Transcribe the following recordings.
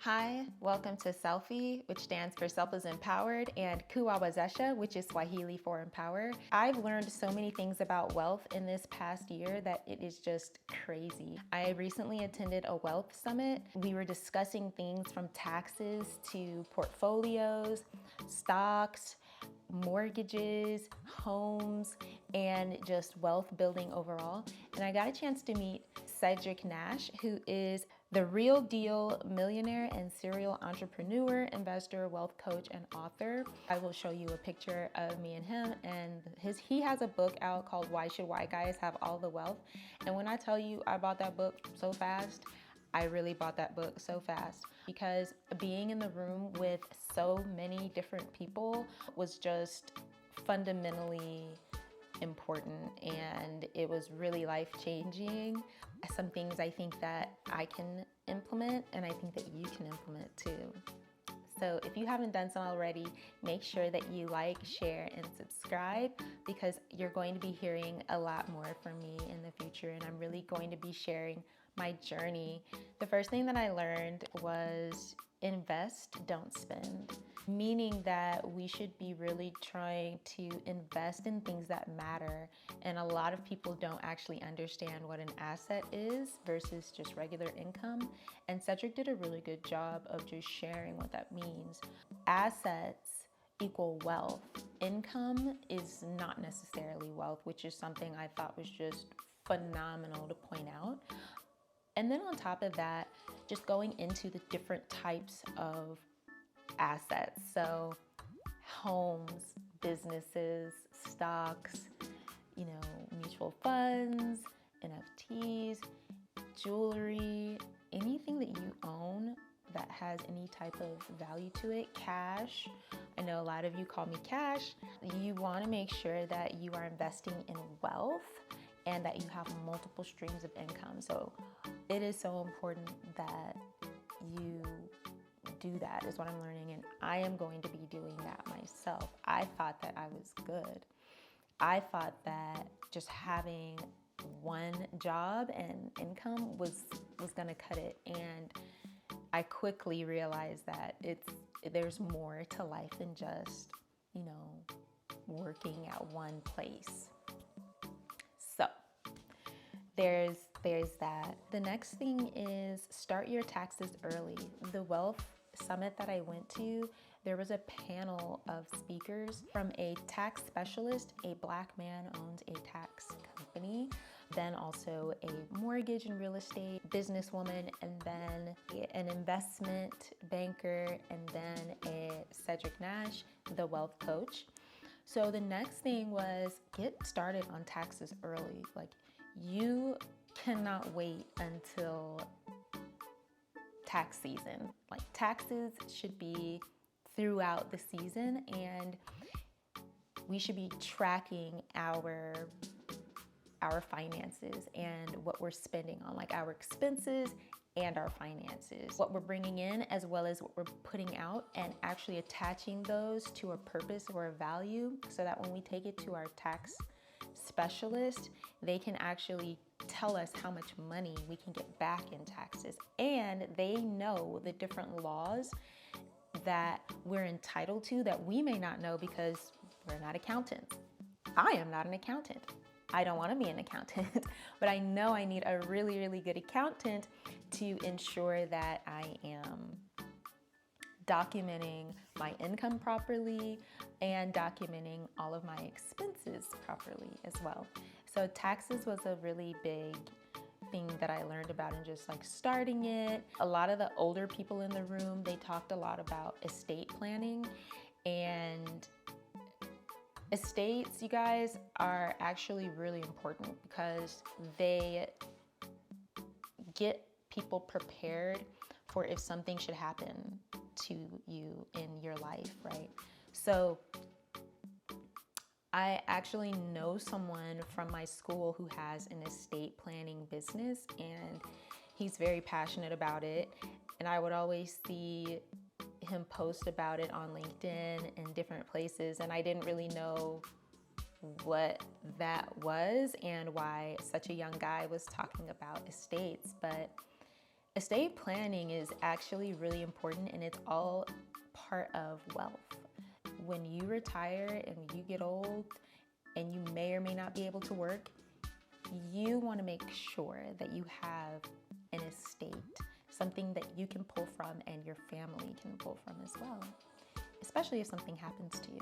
Hi, welcome to SELFi, which stands for Self is Empowered, and Kuwawezesha, which is Swahili for empower. I've learned so many things about wealth in this past year that it is just crazy. I recently attended a wealth summit. We were discussing things from taxes to portfolios, stocks, mortgages, homes, and just wealth building overall. And I got a chance to meet Cedric Nash, who is the real deal millionaire and serial entrepreneur, investor, wealth coach, and author. I will show you a picture of me and him, and he has a book out called Why Should White Guys Have All the Wealth? And when I tell you I bought that book so fast, I really bought that book so fast because being in the room with so many different people was just fundamentally important, and it was really life-changing. Some things I think that I can implement, and I think that you can implement too. So if you haven't done so already, make sure that you like, share, and subscribe because you're going to be hearing a lot more from me in the future, and I'm really going to be sharing my journey. The first thing that I learned was invest, don't spend. Meaning that we should be really trying to invest in things that matter. And a lot of people don't actually understand what an asset is versus just regular income. And Cedric did a really good job of just sharing what that means. Assets equal wealth. Income is not necessarily wealth, which is something I thought was just phenomenal to point out. And then on top of that, just going into the different types of assets. So homes, businesses, stocks, mutual funds, NFTs, jewelry, anything that you own that has any type of value to it, cash. I know a lot of you call me cash. You want to make sure that you are investing in wealth and that you have multiple streams of income. So it is so important that you do that, is what I'm learning, and I am going to be doing that myself. I thought that I was good. I thought that just having one job and income was gonna cut it, and I quickly realized that there's more to life than just, working at one place. So there's that. The next thing is start your taxes early. The wealth summit that I went to, there was a panel of speakers from a tax specialist. A Black man owns a tax company, then also a mortgage and real estate businesswoman, and then an investment banker, and then a Cedric Nash, the wealth coach. So the next thing was get started on taxes early. Like, you cannot wait until tax season. Like, taxes should be throughout the season, and we should be tracking our finances and what we're spending on, like our expenses and our finances, what we're bringing in as well as what we're putting out, and actually attaching those to a purpose or a value so that when we take it to our tax specialist, they can actually tell us how much money we can get back in taxes. And they know the different laws that we're entitled to that we may not know because we're not accountants. I am not an accountant. I don't want to be an accountant, but I know I need a really, really good accountant to ensure that I am documenting my income properly and documenting all of my expenses properly as well. So taxes was a really big thing that I learned about, and just like starting it. A lot of the older people in the room, they talked a lot about estate planning, and estates, you guys, are actually really important because they get people prepared for if something should happen to you in your life, right? So I actually know someone from my school who has an estate planning business, and he's very passionate about it. And I would always see him post about it on LinkedIn and different places, and I didn't really know what that was and why such a young guy was talking about estates. But Estate planning is actually really important, and it's all part of wealth. When you retire and you get old and you may or may not be able to work, you want to make sure that you have an estate, something that you can pull from and your family can pull from as well, especially if something happens to you.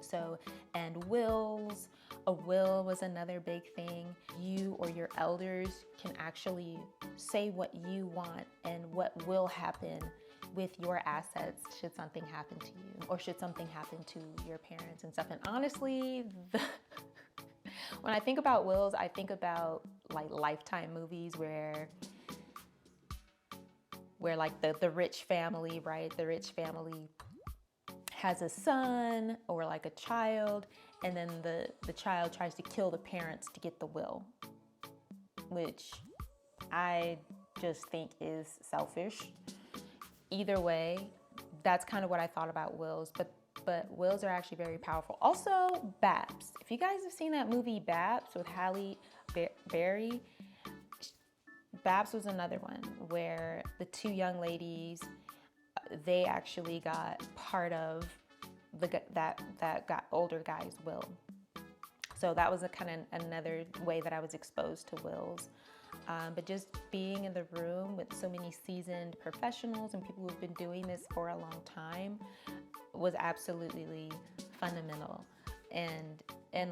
So, and wills, a will was another big thing. You or your elders can actually say what you want and what will happen with your assets should something happen to you or should something happen to your parents and stuff. And honestly, when I think about wills, I think about like Lifetime movies where like the rich family, right? The rich family has a son or like a child, and then the child tries to kill the parents to get the will, which I just think is selfish. Either way, that's kind of what I thought about wills, but wills are actually very powerful. Also, Babs. If you guys have seen that movie Babs with Halle Berry, Babs was another one where the two young ladies, they actually got part of that got older guy's will. So that was a kind of another way that I was exposed to wills. But just being in the room with so many seasoned professionals and people who've been doing this for a long time was absolutely fundamental and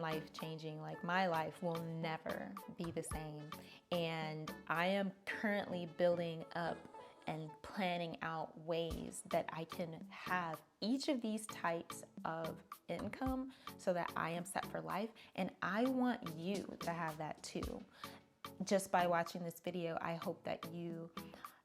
life-changing. Like, my life will never be the same. And I am currently building up and planning out ways that I can have each of these types of income so that I am set for life. And I want you to have that too. Just by watching this video, I hope that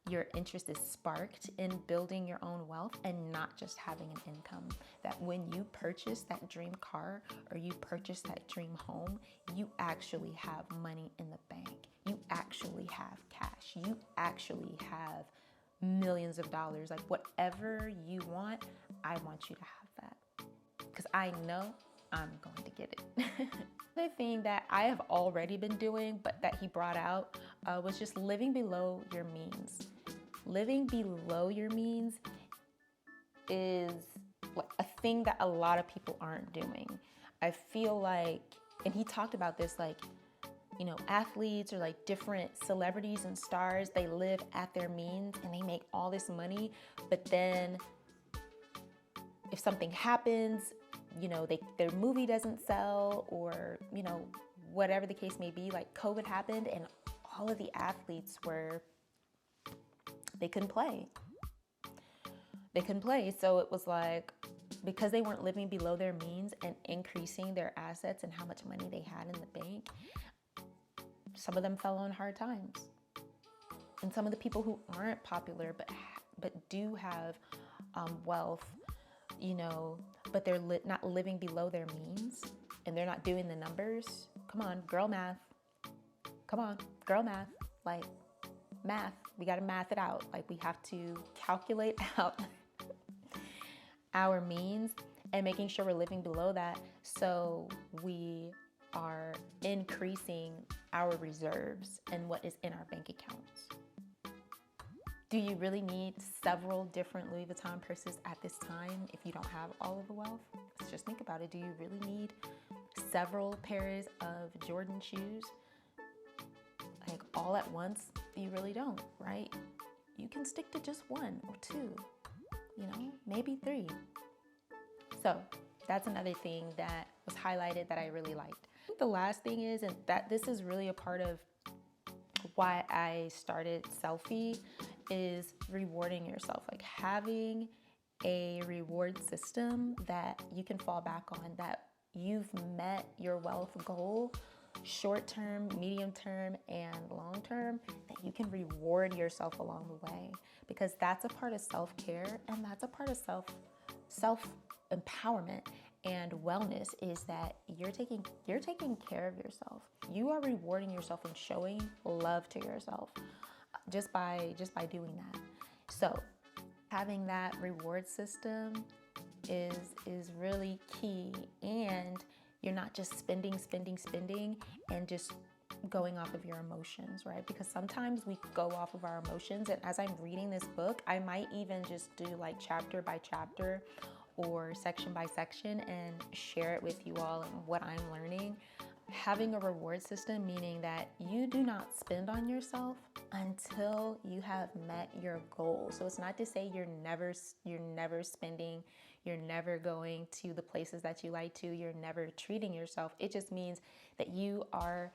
your interest is sparked in building your own wealth and not just having an income. That when you purchase that dream car or you purchase that dream home, you actually have money in the bank. You actually have cash. You actually have millions of dollars. Like, whatever you want, I want you to have that, because I know I'm going to get it. Another thing that I have already been doing, but that he brought out, was just living below your means. Living below your means is a thing that a lot of people aren't doing. I feel like, and he talked about this, like, you know, athletes or like different celebrities and stars, they live at their means and they make all this money, but then if something happens, you know, their movie doesn't sell, or, you know, whatever the case may be, like COVID happened and all of the athletes they couldn't play. They couldn't play. So it was like, because they weren't living below their means and increasing their assets and how much money they had in the bank, some of them fell on hard times. And some of the people who aren't popular but do have wealth, you know, but they're not living below their means and they're not doing the numbers. Come on, girl math. Come on, girl math. Like, math. We got to math it out. Like, we have to calculate out our means and making sure we're living below that, so we are increasing our reserves and what is in our bank accounts. Do you really need several different Louis Vuitton purses at this time if you don't have all of the wealth? Let's just think about it. Do you really need several pairs of Jordan shoes, like, all at once? You really don't, right? You can stick to just one or two, you know, maybe three. So that's another thing that was highlighted that I really liked. The last thing is, and that this is really a part of why I started SELFi, is rewarding yourself. Like, having a reward system that you can fall back on, that you've met your wealth goal, short term, medium term, and long term, that you can reward yourself along the way, because that's a part of self-care and that's a part of self-empowerment and wellness, is that you're taking care of yourself. You are rewarding yourself and showing love to yourself just by doing that. So having that reward system is really key, and you're not just spending and just going off of your emotions, right? Because sometimes we go off of our emotions. And as I'm reading this book, I might even just do like chapter by chapter or section by section and share it with you all and what I'm learning. Having a reward system, meaning that you do not spend on yourself until you have met your goal. So it's not to say you're never spending, you're never going to the places that you like to, you're never treating yourself. It just means that you are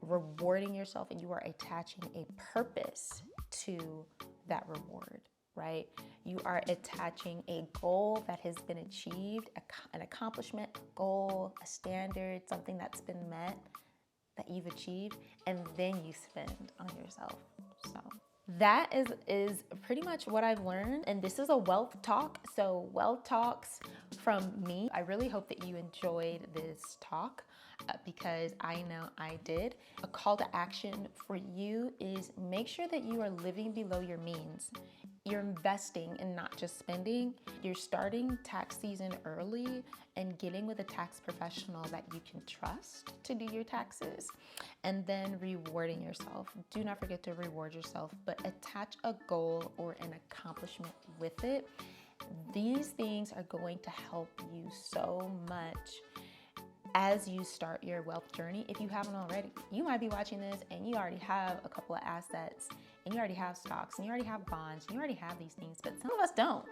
rewarding yourself and you are attaching a purpose to that reward, right? You are attaching a goal that has been achieved, an accomplishment, goal, a standard, something that's been met, that you've achieved, and then you spend on yourself. So that is pretty much what I've learned. And this is a wealth talk. So wealth talks from me. I really hope that you enjoyed this talk because I know I did. A call to action for you is make sure that you are living below your means. You're investing and not just spending. You're starting tax season early and getting with a tax professional that you can trust to do your taxes, and then rewarding yourself. Do not forget to reward yourself, but attach a goal or an accomplishment with it. These things are going to help you so much as you start your wealth journey. If you haven't already, you might be watching this and you already have a couple of assets and you already have stocks and you already have bonds and you already have these things, but some of us don't,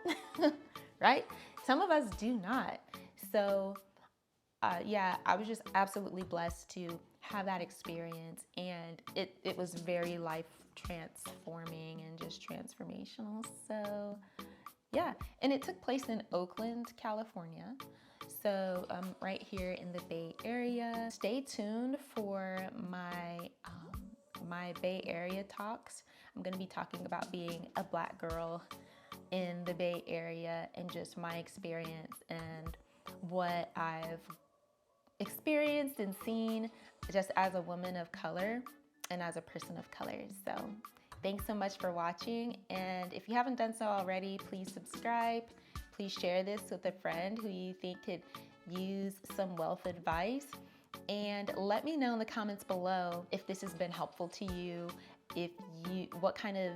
right? Some of us do not. So yeah, I was just absolutely blessed to have that experience, and it was very life transforming and just transformational. So yeah, and it took place in Oakland, California. So right here in the Bay Area. Stay tuned for my Bay Area talks. I'm gonna be talking about being a Black girl in the Bay Area and just my experience and what I've experienced and seen just as a woman of color and as a person of color. So thanks so much for watching. And if you haven't done so already, please subscribe. Please share this with a friend who you think could use some wealth advice. And let me know in the comments below if this has been helpful to you, what kind of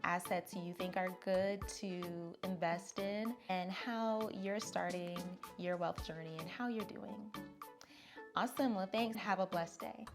assets you think are good to invest in, and how you're starting your wealth journey and how you're doing. Awesome. Well, thanks. Have a blessed day.